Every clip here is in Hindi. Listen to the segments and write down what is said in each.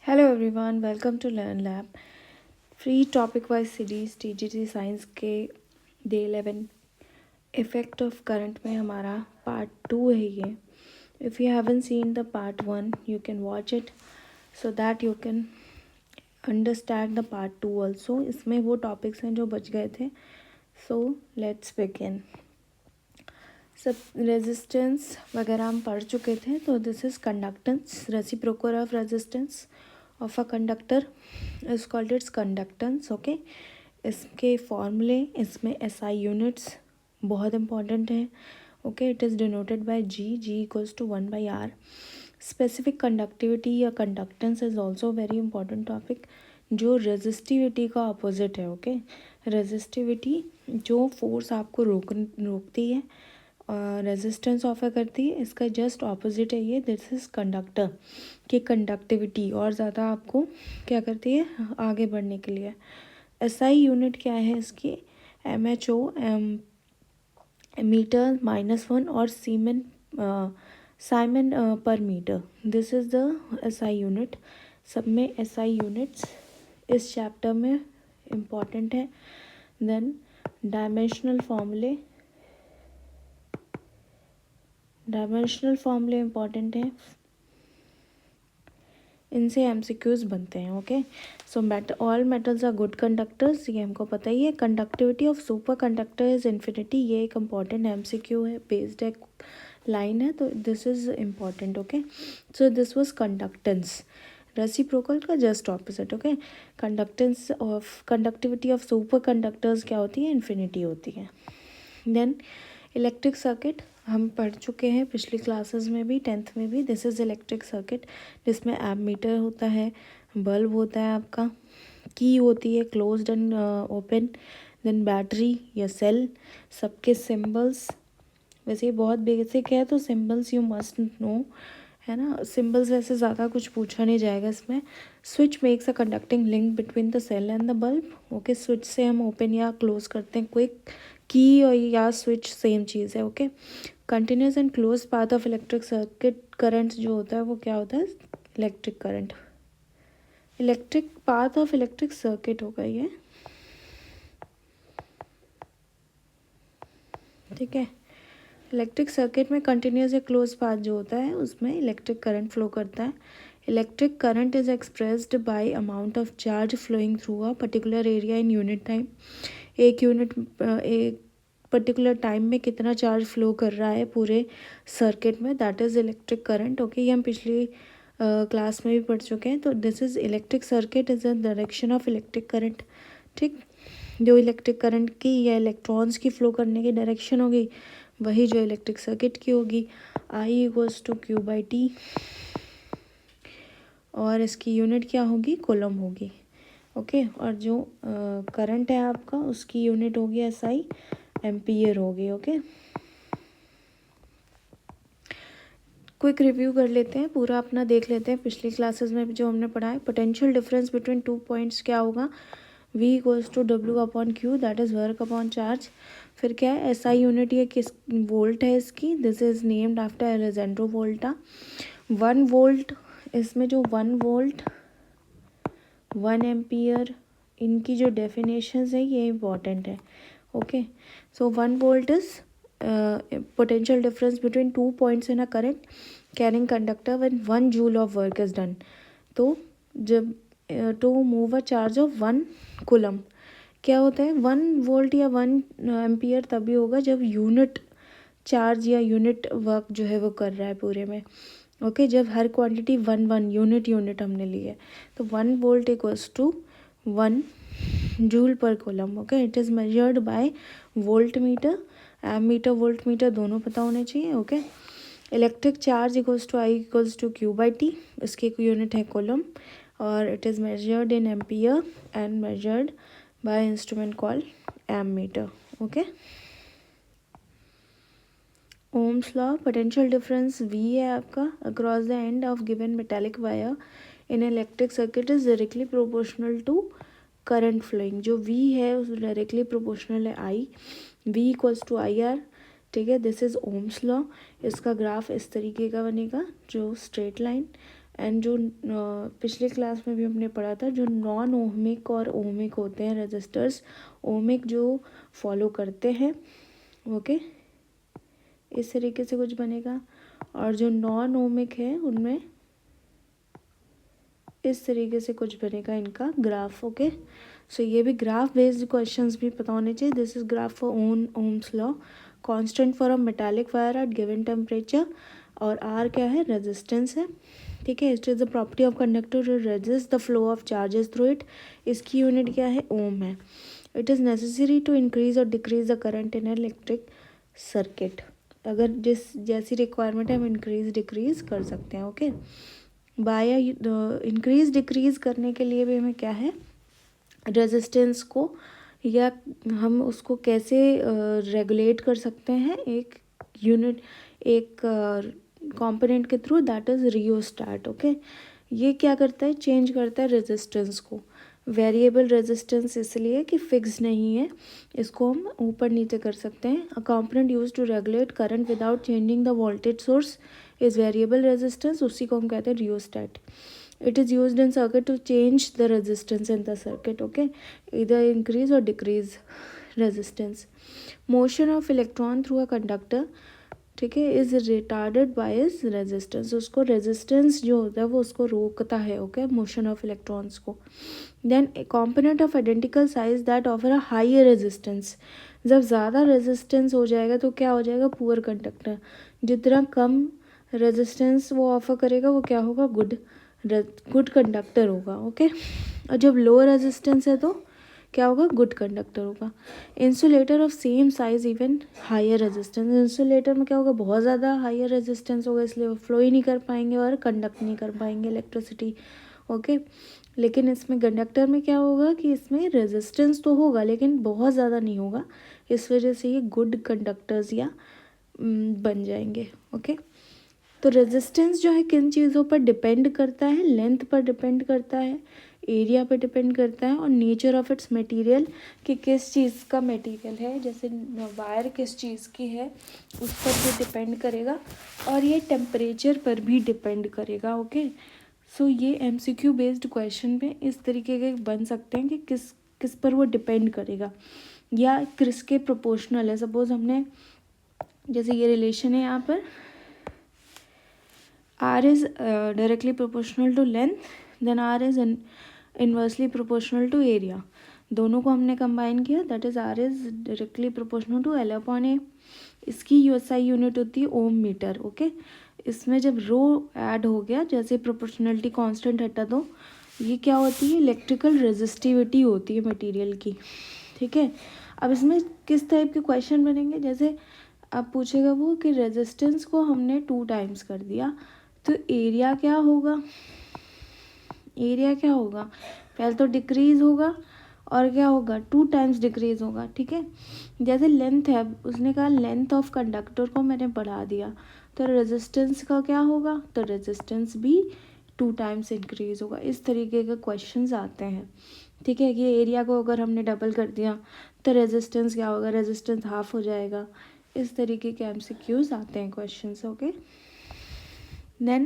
Hello everyone, welcome to learn lab. Free topic wise series TGT science के डे 11 इफेक्ट ऑफ करंट में हमारा पार्ट 2 है ये। If you haven seen the part 1 you can watch it so that you can understand the part 2 also. इसमें वो टॉपिक्स हैं जो बच गए थे। So let's begin. सब रेजिस्टेंस वगैरह हम पढ़ चुके थे। तो this is conductance, reciprocal of resistance of a conductor is called its conductance. Okay, इसके फॉर्मूले, इसमें एसआई यूनिट्स बहुत इंपॉर्टेंट है। Okay, it is denoted by G equals to 1/r। Specific conductivity या conductance is also very important topic, जो रेजिस्टिविटी का अपोजिट है। ओके, रेजिस्टिविटी जो फोर्स आपको रोकती है, रेजिस्टेंस ऑफर करती है, इसका जस्ट ऑपोजिट है ये। दिस इज कंडक्टर की कंडक्टिविटी और ज़्यादा आपको क्या करती है आगे बढ़ने के लिए। एसआई यूनिट क्या है इसकी? एमएचओ, मीटर -1 और सीमेन साइमन per metre. This is the SI unit. सब में एसआई यूनिट्स इस चैप्टर में इम्पॉर्टेंट है। देन डायमेंशनल फॉर्मूले इम्पॉर्टेंट है, इनसे एमसीक्यूज बनते हैं। Okay, so all metals are good conductors, ये हमको पता ही है। Conductivity of superconductor is infinity, ये एक इम्पॉर्टेंट एमसीक्यू है, बेस्ड एक लाइन है, तो this is important. Okay, so this was conductance. Reciprocal का just opposite. Okay, conductivity of super conductors क्या होती है? इन्फिनिटी होती है। देन इलेक्ट्रिक सर्किट हम पढ़ चुके हैं पिछली क्लासेस में भी, 10th में भी। दिस इज़ इलेक्ट्रिक सर्किट, जिसमें एमीटर होता है, बल्ब होता है, आपका की होती है closed and open, then battery या सेल, सबके सिंबल्स। वैसे ये बहुत बेसिक है, तो सिंबल्स यू मस्ट नो, है ना। सिंबल्स वैसे ज़्यादा कुछ पूछा नहीं जाएगा इसमें। Switch makes a conducting link between the cell and the bulb. Okay, switch से हम ओपन या क्लोज करते हैं क्विक। की और या स्विच सेम चीज़ है। Okay, continuous and close path of electric circuit current जो होता है वो क्या होता है? Electric current. Electric path of electric circuit होगा ये, ठीक है। इलेक्ट्रिक सर्किट में कंटिन्यूस या क्लोज पाथ जो होता है उसमें इलेक्ट्रिक करंट फ्लो करता है। Electric current is expressed by amount of charge flowing through a particular area in unit time. एक पर्टिकुलर टाइम में कितना चार्ज फ्लो कर रहा है पूरे सर्किट में, that is electric current. Okay, ये हम पिछली क्लास में भी पढ़ चुके हैं। तो this is electric circuit is the direction of electric current. ठीक, जो इलेक्ट्रिक करंट की या इलेक्ट्रॉन्स की फ्लो करने की डायरेक्शन होगी वही जो इलेक्ट्रिक सर्किट की होगी। आई इक्वल्स टू Q/T, और इसकी यूनिट क्या होगी? कूलम होगी। ओके, और जो करंट है आपका उसकी यूनिट होगी SI, एम्पियर होगी। ओके, क्विक रिव्यू कर लेते हैं, पूरा अपना देख लेते हैं पिछली क्लासेस में भी जो हमने पढ़ा है। पोटेंशियल डिफरेंस बिटवीन 2 पॉइंट्स क्या होगा? V equals to W/Q, that is work upon charge. फिर क्या है? SI यूनिट, ये किस वोल्ट है इसकी? This is named after Alejandro Volta. 1 volt, इसमें जो 1 वोल्ट 1 एम्पियर, इनकी जो डेफिनेशंस है ये इम्पॉर्टेंट है। Okay, so 1 volt is potential difference between 2 points in a current carrying conductor when 1 joule of work is done। तो जब to move a charge of 1 coulomb क्या होता है? 1 वोल्ट या 1 एम्पियर तभी होगा जब यूनिट चार्ज या यूनिट वर्क जो है वो कर रहा है पूरे में। ओके, जब हर क्वांटिटी 1 यूनिट हमने ली है, तो 1 volt equals to 1 joule per coulomb. Okay, it is measured by voltmeter, ammeter voltmeter दोनों पता होने चाहिए। Okay, electric charge equals to I equals to Q/T, इसकी यूनिट है कूलम, और it is measured in ampere and measured by instrument called ammeter. Okay, ohm's law, potential difference V है आपका across the end of given metallic wire in electric circuit is directly proportional to current flowing. जो V है उस डायरेक्टली प्रोपोर्शनल है I, V equals to IR। ठीक है, दिस इज ओम्स लॉ। इसका ग्राफ इस तरीके का बनेगा, जो स्ट्रेट लाइन एंड जो पिछले क्लास में भी हमने पढ़ा था, जो नॉन ओहमिक और ओहमिक होते हैं रजिस्टर्स, ओहमिक जो फॉलो करते हैं, ओके, इस तरीके से कुछ बनेगा, और जो नॉन ओहमिक है उनमें इस तरीके से कुछ बनेगा इनका ग्राफ, ओके। सो ये भी ग्राफ बेस्ड क्वेश्चंस भी पता होने चाहिए। This is graph for Ohm's law, constant for a metallic wire at given temperature, और आर क्या है, रेजिस्टेंस है, ठीक है। It is the property of conductor to resist the flow of charges through it, इसकी यूनिट क्या है, ओम है। It is necessary to increase और decrease the current in electric circuit, अगर जिस जैसी रिक्वायरमेंट है हम इंक्रीज डिक्रीज कर सकते हैं, ओके। बाय इंक्रीज डिक्रीज करने के लिए भी हमें क्या है, रेजिस्टेंस को या हम उसको कैसे रेगुलेट कर सकते हैं, एक यूनिट, एक कंपोनेंट के through, that is rheostat, okay. ये क्या करता है, चेंज करता है रेजिस्टेंस को। वेरिएबल रेजिस्टेंस इसलिए कि फिक्स नहीं है, इसको हम ऊपर नीचे कर सकते हैं। A component used to regulate current without changing the voltage source is variable resistance, उसी को हम कहते हैं rheostat. It is used in circuit to change the resistance in the circuit, okay, either increase or decrease resistance. Motion of electron through a conductor, ठीक है, is retarded by is resistance, उसको रेजिस्टेंस जो होता है वो उसको रोकता है, ओके, मोशन ऑफ इलेक्ट्रॉन्स को। Then a component of identical size that offer a higher resistance, जब ज़्यादा रेजिस्टेंस हो जाएगा तो क्या हो जाएगा, पुअर कंडक्टर। जितना कम रेजिस्टेंस वो ऑफर करेगा वो क्या होगा, गुड कंडक्टर होगा, ओके। और जब लो रेजिस्टेंस है तो क्या होगा, गुड कंडक्टर होगा। Insulator of same size even higher resistance, insulator में क्या होगा, बहुत ज़्यादा हायर रेजिस्टेंस होगा, इसलिए वो फ्लो ही नहीं कर पाएंगे और कंडक्ट नहीं कर पाएंगे इलेक्ट्रिसिटी, ओके। लेकिन इसमें कंडक्टर में क्या होगा कि इसमें रेजिस्टेंस तो होगा लेकिन बहुत ज़्यादा नहीं होगा, इस वजह से ये गुड कंडक्टर्स या बन जाएंगे, ओके। तो रेजिस्टेंस जो है किन चीज़ों पर डिपेंड करता है, लेंथ पर डिपेंड करता है, एरिया पर डिपेंड करता है, और नेचर ऑफ इट्स मटेरियल, कि किस चीज़ का मटेरियल है, जैसे वायर किस चीज़ की है उस पर भी डिपेंड करेगा, और ये टेम्परेचर पर भी डिपेंड करेगा, ओके। सो ये एमसीक्यू बेस्ड क्वेश्चन में इस तरीके के बन सकते हैं कि किस किस पर वो डिपेंड करेगा या किसके प्रोपोर्शनल है। सपोज हमने जैसे ये रिलेशन है यहाँ पर, R is directly proportional to length, then R is inversely proportional to area, दोनों को हमने कंबाइन किया, that is R is directly proportional to L upon A। इसकी SI यूनिट होती है ओम मीटर, ओके। इसमें जब रो ऐड हो गया, जैसे प्रोपोर्शनलिटी कांस्टेंट हटा दो, ये क्या होती है, इलेक्ट्रिकल रेजिस्टिविटी होती है मटेरियल की, ठीक है। अब इसमें किस टाइप के क्वेश्चन बनेंगे, जैसे अब पूछेगा वो कि रेजिस्टेंस को हमने 2 टाइम्स कर दिया, तो एरिया क्या होगा, एरिया क्या होगा, पहले तो डिक्रीज होगा और क्या होगा, 2 टाइम्स डिक्रीज होगा, ठीक है। जैसे लेंथ है, उसने कहा लेंथ ऑफ कंडक्टर को मैंने बढ़ा दिया, तो रेजिस्टेंस का क्या होगा, तो रेजिस्टेंस भी 2 टाइम्स इंक्रीज होगा। इस तरीके के क्वेश्चंस आते हैं, ठीक है। कि एरिया को अगर हमने डबल कर दिया तो रेजिस्टेंस क्या होगा, रेजिस्टेंस हाफ हो जाएगा। इस तरीके के एमसीक्यूज आते हैं questions, okay. Then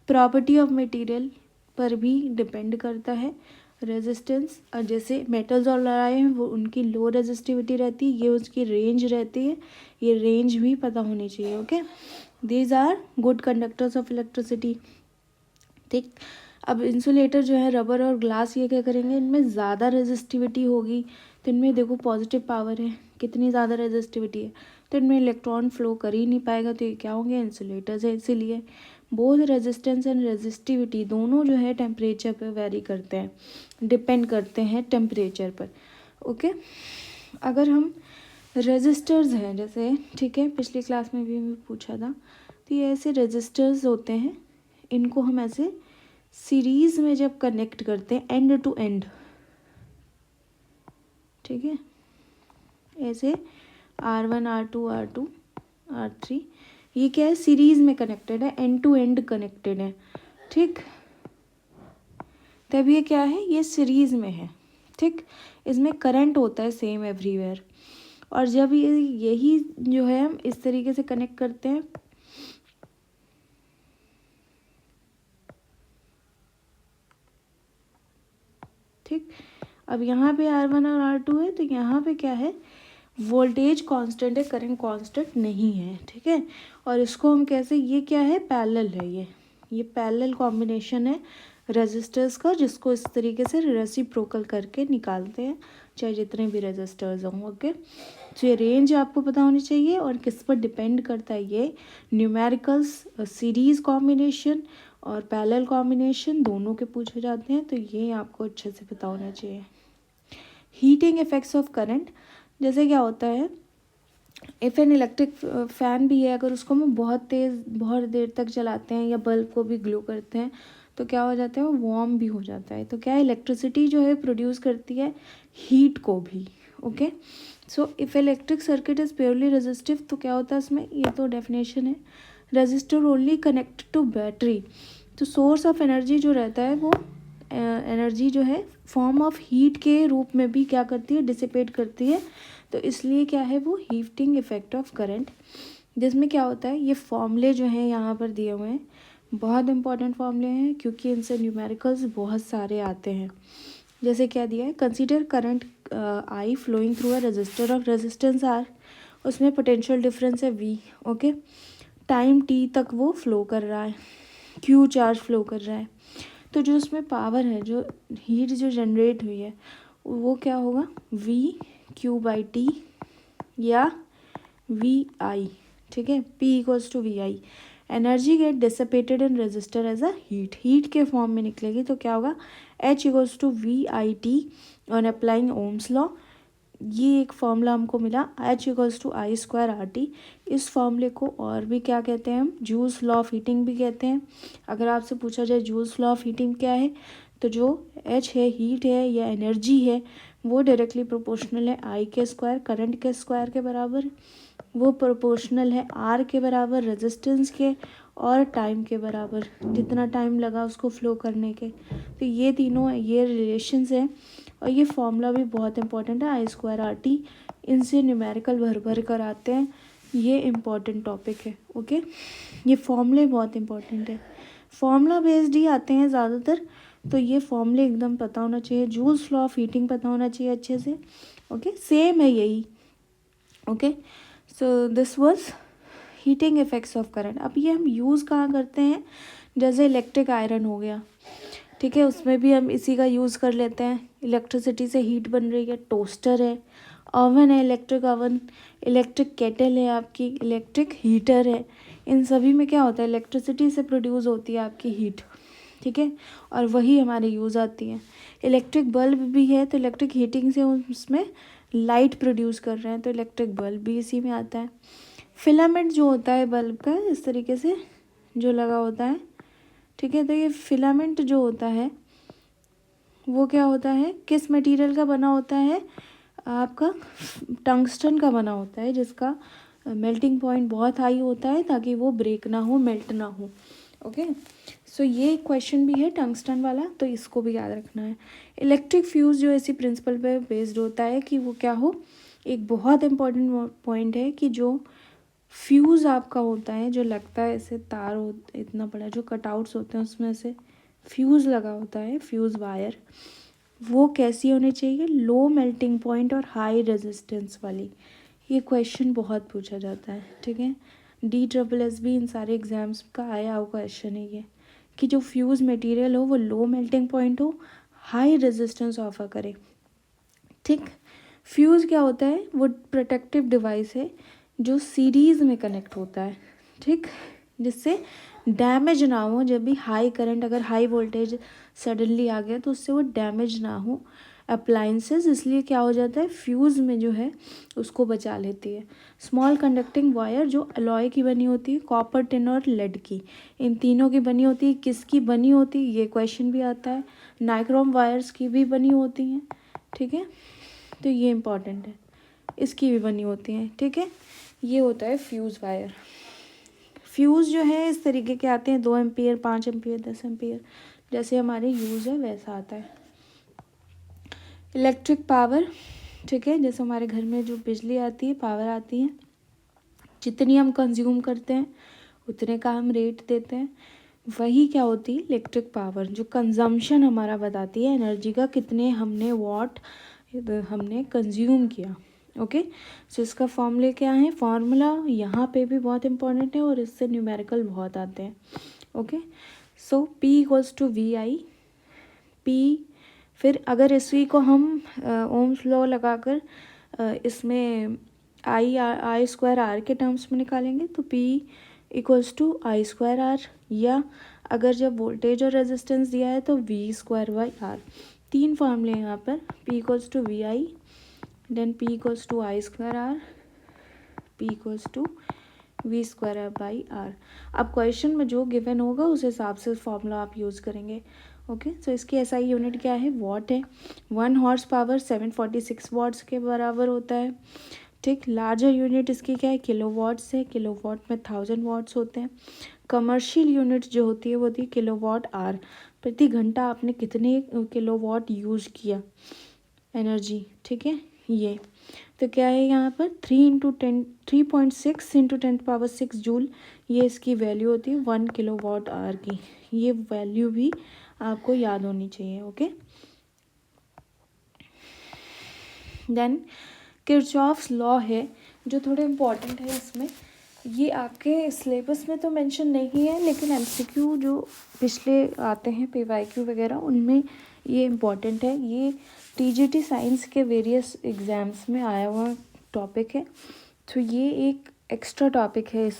property of material पर भी डिपेंड करता है रेजिस्टेंस, और जैसे मेटल्स और लड़ाई हैं वो उनकी लो रेजिस्टिविटी रहती है, ये उसकी रेंज रहती है, ये रेंज भी पता होनी चाहिए, okay. These are good conductors of electricity, ठीक। अब इंसुलेटर जो है रबर और ग्लास, ये क्या करेंगे, इनमें ज़्यादा रेजिस्टिविटी होगी, तो इनमें देखो पॉजिटिव पावर है, कितनी ज़्यादा रेजिस्टिविटी है, तो इनमें इलेक्ट्रॉन फ्लो कर ही नहीं पाएगा, तो ये क्या होंगे, इंसुलेटर्स है। इसीलिए बोथ रेजिस्टेंस एंड रेजिस्टिविटी दोनों जो है टेम्परेचर पर वेरी करते हैं, डिपेंड करते हैं टेम्परेचर पर, ओके। अगर हम रेजिस्टर्स हैं जैसे, ठीक है, पिछली क्लास में भी पूछा था, तो ये ऐसे रेजिस्टर्स होते हैं, इनको हम ऐसे सीरीज में जब कनेक्ट करते हैं एंड टू एंड, ठीक है, ऐसे R1 R2 R2 R3, ये क्या है, सीरीज में कनेक्टेड है, एंड टू एंड कनेक्टेड है, ठीक। तब ये क्या है, ये सीरीज में है, ठीक। इसमें करंट होता है सेम एवरीवेयर, और जब ये यही जो है हम इस तरीके से कनेक्ट करते हैं, ठीक। अब यहाँ पे R1 और R2 है, तो यहाँ पे क्या है, वोल्टेज कांस्टेंट है, करंट कांस्टेंट नहीं है, ठीक है। और इसको हम कैसे, ये क्या है, पैरेलल है, ये पैरेलल कॉम्बिनेशन है रेजिस्टर्स का, जिसको इस तरीके से रेसिप्रोकल करके निकालते हैं, चाहे जितने भी रेजिस्टर्स हों। ओके, तो ये रेंज आपको पता होनी चाहिए। और किस पर डिपेंड करता है ये, न्यूमेरिकल्स, सीरीज कॉम्बिनेशन और पैरेलल कॉम्बिनेशन दोनों के पूछे जाते हैं, तो ये आपको अच्छे से पता होना चाहिए। हीटिंग इफेक्ट्स ऑफ करंट, जैसे क्या होता है, इफ़ एन इलेक्ट्रिक फ़ैन भी है, अगर उसको हम बहुत तेज़ बहुत देर तक चलाते हैं या बल्ब को भी ग्लो करते हैं, तो क्या हो जाता है, वो वार्म भी हो जाता है। तो क्या है, इलेक्ट्रिसिटी जो है प्रोड्यूस करती है हीट को भी। Okay, so if electric circuit is purely resistive, तो क्या होता है इसमें, ये तो डेफिनेशन है, resistor only connected to battery. तो सोर्स ऑफ एनर्जी जो रहता है वो एनर्जी जो है फॉर्म ऑफ हीट के रूप में भी क्या करती है, डिसिपेट करती है। तो इसलिए क्या है वो हीटिंग इफेक्ट ऑफ करंट, जिसमें क्या होता है, ये फॉर्मूले जो हैं यहाँ पर दिए हुए हैं, बहुत इंपॉर्टेंट फॉर्मूले हैं, क्योंकि इनसे न्यूमेरिकल्स बहुत सारे आते हैं। जैसे क्या दिया है, consider current I flowing through a resistor of resistance R, उसमें पोटेंशियल डिफरेंस है वी। ओके, टाइम टी तक वो फ्लो कर रहा है, क्यू चार्ज फ्लो कर रहा है। तो जो उसमें पावर है, जो हीट जो जनरेट हुई है, वो क्या होगा, वी क्यू बाई टी या वी आई, ठीक है, P equals to V I. Energy get dissipated in resistor as a heat के फॉर्म में निकलेगी, तो क्या होगा, H equals to V I T on applying ohm's law. ये एक फॉर्मूला हमको मिला, H equals to I square R T. इस फॉर्मूले को और भी क्या कहते हैं हम, जूल्स लॉ ऑफ हीटिंग भी कहते हैं। अगर आपसे पूछा जाए जूल्स लॉ ऑफ हीटिंग क्या है, तो जो एच है, हीट है या एनर्जी है, वो डायरेक्टली प्रोपोर्शनल है आई के स्क्वायर, करंट के स्क्वायर के बराबर। वो प्रोपोर्शनल है आर के बराबर, रेजिस्टेंस के, और टाइम के बराबर, जितना टाइम लगा उसको फ्लो करने के। तो ये तीनों ये रिलेशंस हैं। और ये फॉर्मूला भी बहुत इंपॉर्टेंट है, आई स्क्वायर आर टी, इनसे न्यूमेरिकल भर भर कर आते हैं, ये इम्पॉर्टेंट टॉपिक है। ओके, ये फॉर्मूले बहुत इंपॉर्टेंट है, फॉर्मूला बेस्ड ही आते हैं ज़्यादातर, तो ये फॉर्मूले एकदम पता होना चाहिए। जूल्स लॉ ऑफ हीटिंग पता होना चाहिए अच्छे से। ओके, सेम है यही। Okay, so this was heating effects of current. अब ये हम यूज़ कहाँ करते हैं, जैसे इलेक्ट्रिक आयरन हो गया, ठीक है, उसमें भी हम इसी का यूज़ कर लेते हैं, इलेक्ट्रिसिटी से हीट बन रही है। टोस्टर है, ओवन है, इलेक्ट्रिक ओवन, इलेक्ट्रिक केटल है आपकी, इलेक्ट्रिक हीटर है। इन सभी में क्या होता है, इलेक्ट्रिसिटी से प्रोड्यूस होती है आपकी हीट, ठीक है, और वही हमारे यूज़ आती है। इलेक्ट्रिक बल्ब भी है, तो इलेक्ट्रिक हीटिंग से उसमें लाइट प्रोड्यूस कर रहे हैं, तो इलेक्ट्रिक बल्ब भी इसी में आता है। फिलामेंट जो होता है बल्ब का, इस तरीके से जो लगा होता है, ठीक है, तो ये फिलामेंट जो होता है वो क्या होता है, किस मटेरियल का बना होता है, आपका टंगस्टन का बना होता है, जिसका मेल्टिंग पॉइंट बहुत हाई होता है, ताकि वो ब्रेक ना हो, मेल्ट ना हो। ओके, सो ये क्वेश्चन भी है टंगस्टन वाला, तो इसको भी याद रखना है। इलेक्ट्रिक फ्यूज़ जो इसी प्रिंसिपल पे बेस्ड होता है कि वो क्या हो, एक बहुत इंपॉर्टेंट पॉइंट है कि जो फ्यूज़ आपका होता है, जो लगता है ऐसे तार हो इतना बड़ा, जो कटआउट्स होते हैं उसमें से फ्यूज़ लगा होता है, फ्यूज़ वायर, वो कैसी होनी चाहिए, लो मेल्टिंग पॉइंट और हाई रेजिस्टेंस वाली। ये क्वेश्चन बहुत पूछा जाता है, ठीक है, DSSB इन सारे एग्जाम्स का आया हुआ क्वेश्चन है ये, कि जो फ्यूज़ मटेरियल हो वो लो मेल्टिंग पॉइंट हो, हाई रेजिस्टेंस ऑफर करे। ठीक, फ्यूज़ क्या होता है, वो प्रोटेक्टिव डिवाइस है जो सीरीज़ में कनेक्ट होता है, ठीक, जिससे डैमेज ना हो। जब भी हाई करंट, अगर हाई वोल्टेज सडनली आ गया, तो उससे वो डैमेज ना हो अप्लाइंसेस, इसलिए क्या हो जाता है, फ्यूज़ में जो है उसको बचा लेती है। स्मॉल कंडक्टिंग वायर जो अलॉय की बनी होती है, कॉपर, टिन और लेड की, इन तीनों की बनी होती है। किसकी बनी होती है, ये क्वेश्चन भी आता है। नाइक्रोम वायर्स की भी बनी होती हैं, ठीक है, तो ये इम्पॉर्टेंट है, इसकी भी बनी होती हैं, ठीक है। ये होता है फ्यूज़ वायर। फ्यूज़ जो है इस तरीके के आते हैं, 2 एम्पियर, 5 एम्पियर, 10 एम्पियर, जैसे हमारे यूज़ है वैसा आता है। इलेक्ट्रिक पावर, ठीक है, जैसे हमारे घर में जो बिजली आती है, पावर आती है, जितनी हम कंज्यूम करते हैं उतने का हम रेट देते हैं। वही क्या होती है, इलेक्ट्रिक पावर, जो कंजम्पशन हमारा बताती है एनर्जी का, कितने हमने वॉट हमने कंज्यूम किया। ओके, सो इसका फॉर्मूले क्या है, फॉर्मूला यहाँ पे भी बहुत इंपॉर्टेंट है और इससे न्यूमेरिकल बहुत आते हैं। Okay, so P equals to V I, P, फिर अगर इसी को हम ओम्स लॉ लगाकर इसमें आई स्क्वायर आर के टर्म्स में निकालेंगे तो P equals to I square R, या अगर जब वोल्टेज और रेजिस्टेंस दिया है तो वी स्क्वायर बाई आर। तीन फॉर्मूले हैं यहाँ पर, P equals to V I, then P equals to I square R, P equals to V square by R. अब क्वेश्चन में जो गिवन होगा उस हिसाब से फॉर्मूला आप यूज़ करेंगे। ओके, सो इसकी एसआई यूनिट क्या है, वॉट है। 1 हॉर्स पावर 746 वॉट्स के बराबर होता है। ठीक, लार्जर यूनिट इसकी क्या है, किलो वॉट्स है, किलो वॉट में 1000 वॉट्स होते हैं। कमर्शियल यूनिट जो होती है वो होती है किलो वॉट आर, प्रति घंटा आपने कितने किलो वॉट यूज़ किया एनर्जी। ठीक है, ये तो क्या है यहाँ पर 3.6 इंटू 10⁻6 जूल, ये इसकी वैल्यू होती है 1 किलो वॉट आवर की। ये वैल्यू भी आपको याद होनी चाहिए। ओके, देन किरचॉफ्स लॉ है जो थोड़े इम्पॉर्टेंट है इसमें, ये आपके सिलेबस में तो मेंशन नहीं है लेकिन एमसीक्यू जो पिछले आते हैं पीवाईक्यू वगैरह उनमें ये इम्पॉर्टेंट है। ये टीजीटी साइंस के वेरियस एग्ज़ाम्स में आया हुआ टॉपिक है, तो ये एक एक्स्ट्रा टॉपिक है इस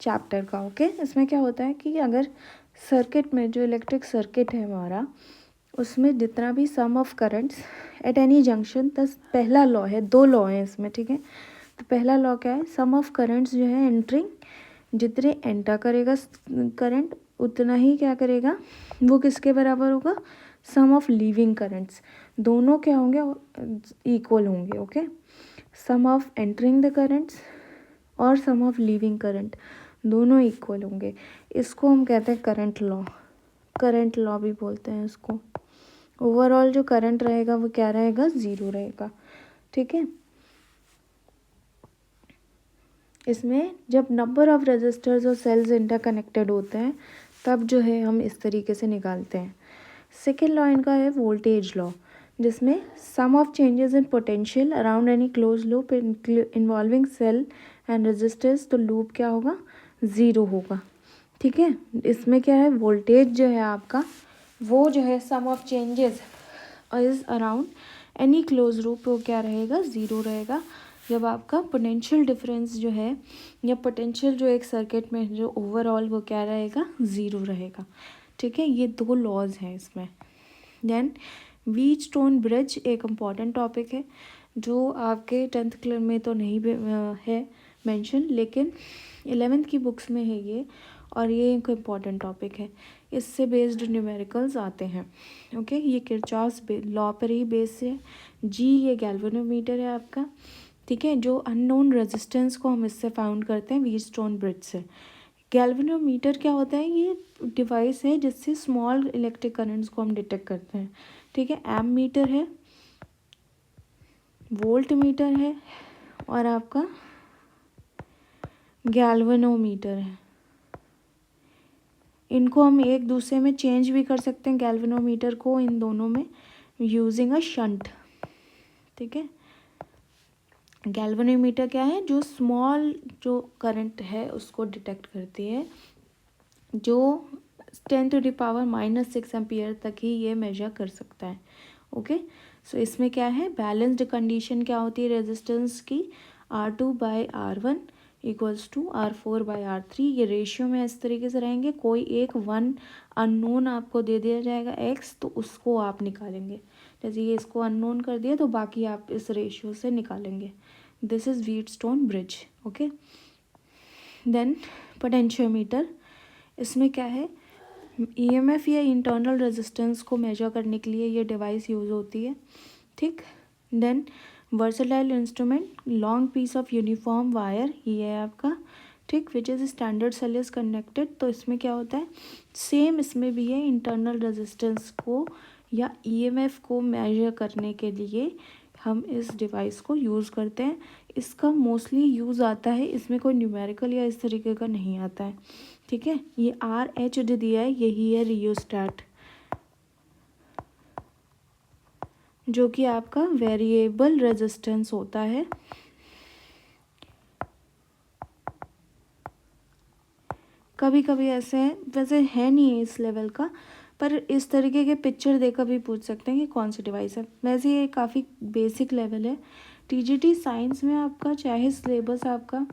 चैप्टर का। ओके, इसमें क्या होता है कि अगर सर्किट में, जो इलेक्ट्रिक सर्किट है हमारा, उसमें जितना भी sum of currents at any junction, दस पहला लॉ है, दो लॉ है इसमें। ठीक है, तो पहला लॉ क्या है, सम ऑफ करंट्स जो है एंटरिंग, जितने एंटर करेगा करंट उतना ही क्या करेगा, वो किसके बराबर होगा, सम ऑफ लीविंग करंट्स, दोनों क्या होंगे, इक्वल होंगे। Okay, sum of entering the currents और सम ऑफ लीविंग करंट दोनों इक्वल होंगे। इसको हम कहते हैं करंट लॉ, करंट लॉ भी बोलते हैं इसको। ओवरऑल जो करंट रहेगा वो क्या रहेगा, ज़ीरो रहेगा। ठीक है, इसमें जब नंबर ऑफ रजिस्टर्स और सेल्स इंटरकनेक्टेड होते हैं तब जो है हम इस तरीके से निकालते हैं। सेकेंड लॉ इनका है वोल्टेज लॉ, जिसमें sum of changes in potential around any close loop involving cell and resistors, तो लूप क्या होगा, ज़ीरो होगा। ठीक है, इसमें क्या है, वोल्टेज जो है आपका वो जो है sum of changes is around any close loop, वो क्या रहेगा, ज़ीरो रहेगा। जब आपका पोटेंशियल डिफरेंस जो है या पोटेंशियल जो एक सर्किट में जो ओवरऑल वो क्या रहेगा, ज़ीरो रहेगा। ठीक है, ये दो लॉज हैं इसमें। देन व्हीटस्टोन ब्रिज एक इम्पॉर्टेंट टॉपिक है जो आपके 10th क्लास में तो नहीं है मेंशन, लेकिन 11th की बुक्स में है ये, और ये एक इम्पॉर्टेंट टॉपिक है, इससे बेस्ड न्यूमेरिकल्स आते हैं। ओके, ये किरचॉफ्स लॉ पर ही बेस है। जी, ये गैल्वेनोमीटर है आपका। ठीक है, जो अननोन रेजिस्टेंस को हम इससे फाउंड करते हैं व्हीटस्टोन ब्रिज से। गैल्वेनोमीटर क्या होता है, ये डिवाइस है जिससे स्मॉल इलेक्ट्रिक करंट्स को हम डिटेक्ट करते हैं। ठीक है, एम मीटर है, वोल्ट मीटर है और आपका गैल्वेनोमीटर है। इनको हम एक दूसरे में चेंज भी कर सकते हैं, गैल्वेनोमीटर को, इन दोनों में यूजिंग अ शंट। ठीक है, गैल्वेनोमीटर क्या है, जो स्मॉल जो करंट है उसको डिटेक्ट करती है, जो 10⁻⁻6 एम्पियर तक ही ये मेजर कर सकता है। ओके, सो इसमें क्या है, बैलेंस्ड कंडीशन क्या होती है रेजिस्टेंस की, R2/R1 इक्वल्स टू R4/R3। ये रेशियो में इस तरीके से रहेंगे, कोई एक वन अननोन आपको दे दिया जाएगा x, तो उसको आप निकालेंगे। जैसे ये इसको अननोन कर दिया तो बाकी आप इस रेशियो से निकालेंगे। This is Wheatstone bridge. Okay, then potentiometer, इसमें क्या है, ईएमएफ या इंटरनल रेजिस्टेंस को मेजर करने के लिए ये डिवाइस यूज़ होती है। ठीक, then versatile instrument, long piece of uniform wire, ये है आपका। ठीक, which is standard cell is connected, तो इसमें क्या होता है, सेम इसमें भी है, इंटरनल रेजिस्टेंस को या ईएमएफ को मेजर करने के लिए हम इस डिवाइस को यूज़ करते हैं। इसका मोस्टली यूज़ आता है, इसमें कोई न्यूमेरिकल या इस तरीके का नहीं आता है, ठीक है। ये RH जो दिया है यही है रियोस्टैट, जो कि आपका वेरिएबल रेजिस्टेंस होता है। कभी कभी ऐसे है, वैसे है नहीं इस लेवल का, पर इस तरीके के पिक्चर देखकर भी पूछ सकते हैं कि कौन सी डिवाइस है। वैसे ये काफ़ी बेसिक लेवल है। TGT साइंस में आपका चाहे सिलेबस आपका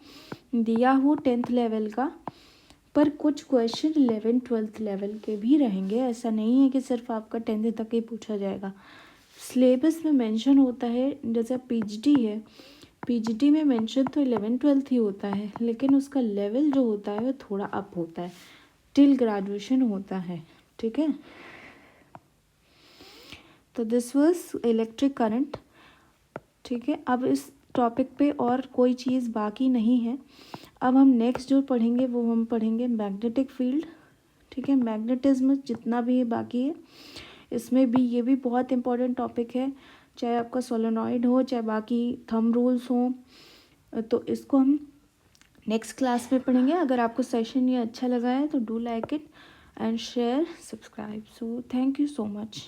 दिया हो 10th लेवल का, पर कुछ क्वेश्चन 11th-12th लेवल के भी रहेंगे। ऐसा नहीं है कि सिर्फ आपका 10th तक ही पूछा जाएगा। सिलेबस में मेंशन होता है, जैसे PGT है, PGT में मेंशन तो 11th-12th ही होता है, लेकिन उसका लेवल जो होता है वो थोड़ा अप होता है, टिल ग्रेजुएशन होता है, ठीक है। तो दिस वाज इलेक्ट्रिक करंट, ठीक है। अब इस टॉपिक पे और कोई चीज़ बाकी नहीं है। अब हम नेक्स्ट जो पढ़ेंगे वो हम पढ़ेंगे मैग्नेटिक फील्ड, ठीक है। मैग्नेटिज्म जितना भी है बाकी है, इसमें भी ये भी बहुत इंपॉर्टेंट टॉपिक है, चाहे आपका सोलेनॉइड हो चाहे बाकी थंब रूल्स हो। तो इसको हम नेक्स्ट क्लास में पढ़ेंगे। अगर आपको सेशन ये अच्छा लगा है तो do like it and share, subscribe. So thank you so much.